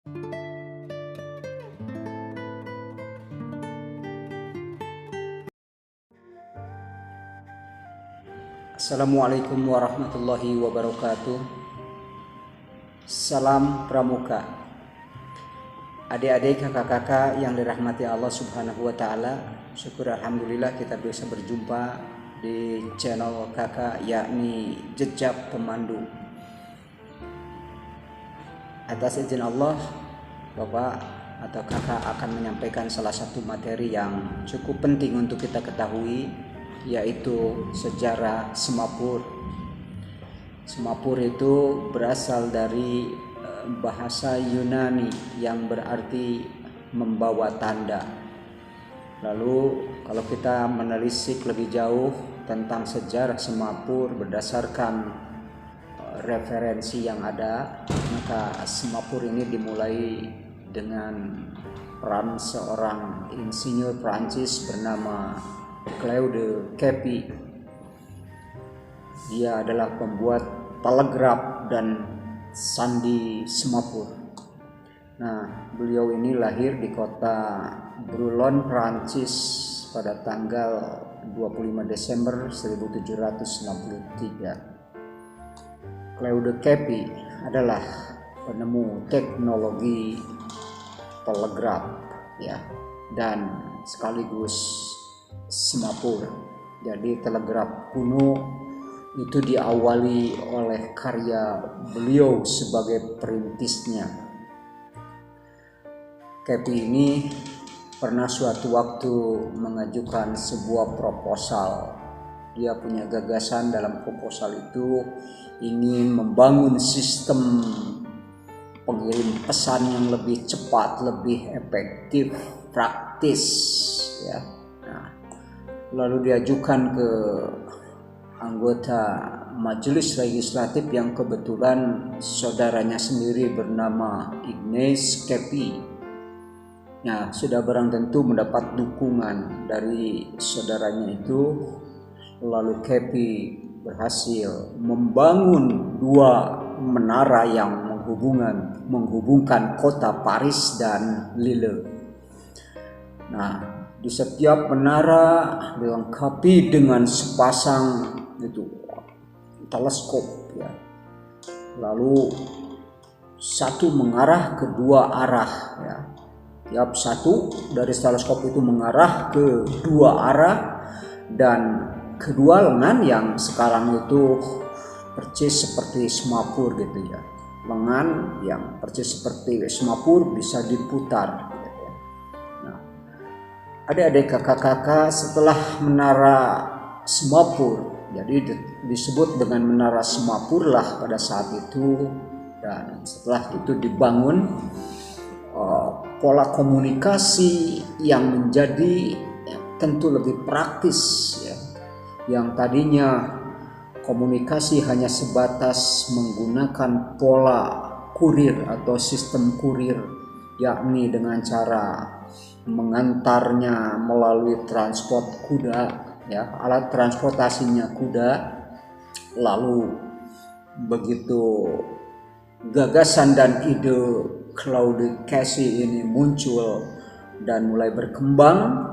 Assalamualaikum warahmatullahi wabarakatuh. Salam Pramuka. Adik-adik, kakak-kakak yang dirahmati Allah Subhanahu wa taala, syukur alhamdulillah kita bisa berjumpa di channel kakak, yakni Jejak Pemandu. Atas izin Allah, Bapak atau kakak akan menyampaikan salah satu materi yang cukup penting untuk kita ketahui, yaitu sejarah Semapur. Semapur itu berasal dari bahasa Yunani yang berarti membawa tanda. Lalu kalau kita menelisik lebih jauh tentang sejarah Semapur berdasarkan referensi yang ada, maka Semapur ini dimulai dengan peran seorang insinyur Prancis bernama Claude Capet. Dia adalah pembuat telegraf dan sandi Semapur. Nah, beliau ini lahir di kota Boulogne, Prancis pada tanggal 25 Desember 1763. Claude Capet adalah penemu teknologi telegraf, ya, dan sekaligus Semapur. Jadi telegraf kuno itu diawali oleh karya beliau sebagai perintisnya. Capet ini pernah suatu waktu mengajukan sebuah proposal. Dia punya gagasan dalam proposal itu ingin membangun sistem pengirim pesan yang lebih cepat, lebih efektif, praktis, ya. Nah, lalu diajukan ke anggota majelis legislatif yang kebetulan saudaranya sendiri bernama Ignace Capet. Nah, sudah barang tentu mendapat dukungan dari saudaranya itu. Lalu Capet berhasil membangun dua menara yang menghubungkan kota Paris dan Lille. Nah, di setiap menara dilengkapi dengan sepasang teleskop, ya. Lalu satu mengarah ke dua arah, ya. Tiap satu dari teleskop itu mengarah ke dua arah, dan kedua lengan yang sekarang itu persis seperti Semapur gitu, ya. Lengan yang persis seperti Semapur bisa diputar. Adik-adik, kakak-kakak, setelah menara Semapur, jadi disebut dengan menara Semapur lah pada saat itu, dan setelah itu dibangun pola komunikasi yang menjadi tentu lebih praktis, ya. Yang tadinya komunikasi hanya sebatas menggunakan pola kurir atau sistem kurir, yakni dengan cara mengantarnya melalui transport kuda, ya, alat transportasinya kuda. Lalu begitu gagasan dan ide Claude Capet ini muncul dan mulai berkembang,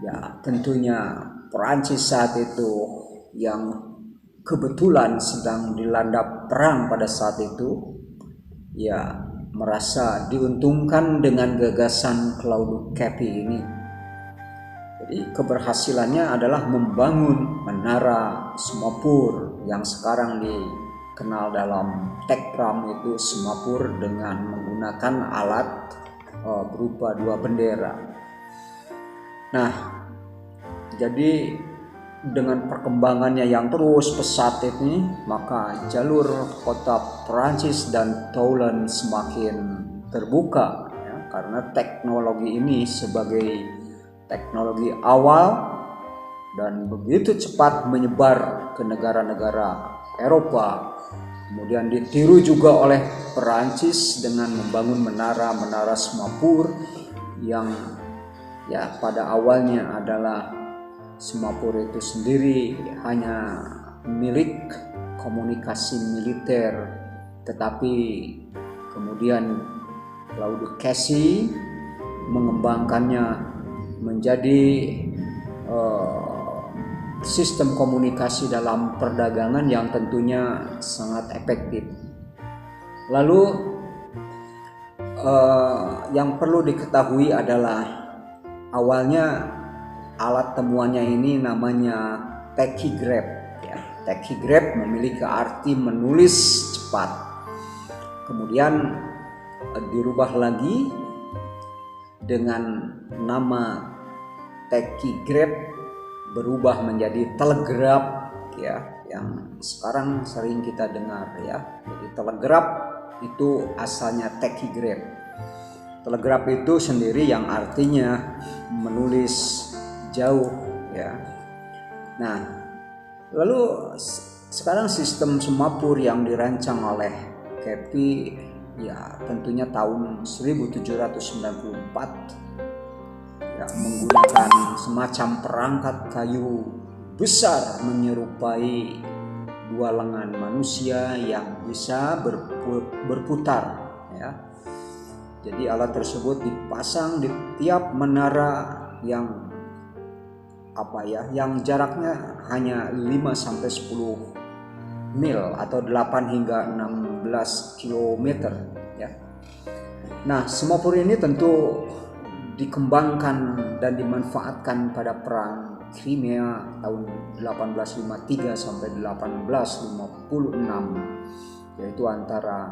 ya, tentunya Perancis saat itu yang kebetulan sedang dilanda perang pada saat itu, ya, merasa diuntungkan dengan gagasan Claude Capet ini. Jadi keberhasilannya adalah membangun menara Semapur yang sekarang dikenal dalam tekram itu Semapur dengan menggunakan alat berupa dua bendera. Nah, jadi dengan perkembangannya yang terus pesat ini, maka jalur kota Perancis dan Toulon semakin terbuka, ya, karena teknologi ini sebagai teknologi awal dan begitu cepat menyebar ke negara-negara Eropa. Kemudian ditiru juga oleh Perancis dengan membangun menara-menara Semapur yang, ya, pada awalnya adalah Semapur itu sendiri hanya milik komunikasi militer, tetapi kemudian Claude Casey mengembangkannya menjadi sistem komunikasi dalam perdagangan yang tentunya sangat efektif. Lalu yang perlu diketahui adalah awalnya alat temuannya ini namanya tachygraph. Tachygraph memiliki arti menulis cepat. Kemudian dirubah lagi dengan nama tachygraph, berubah menjadi telegraf ya, yang sekarang sering kita dengar ya. Jadi telegraf itu asalnya tachygraph. Telegraf itu sendiri yang artinya menulis jauh ya. Nah, lalu sekarang sistem semapur yang dirancang oleh Casey ya tentunya tahun 1794 ya, menggunakan semacam perangkat kayu besar menyerupai dua lengan manusia yang bisa berputar ya. Jadi alat tersebut dipasang di tiap menara yang yang jaraknya hanya 5-10 mil atau 8 hingga 16 km ya. Nah, semapur ini tentu dikembangkan dan dimanfaatkan pada perang Crimea tahun 1853 sampai 1856, yaitu antara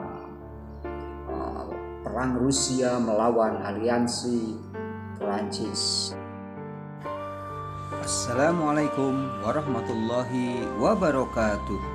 perang Rusia melawan aliansi Perancis. Assalamualaikum warahmatullahi wabarakatuh.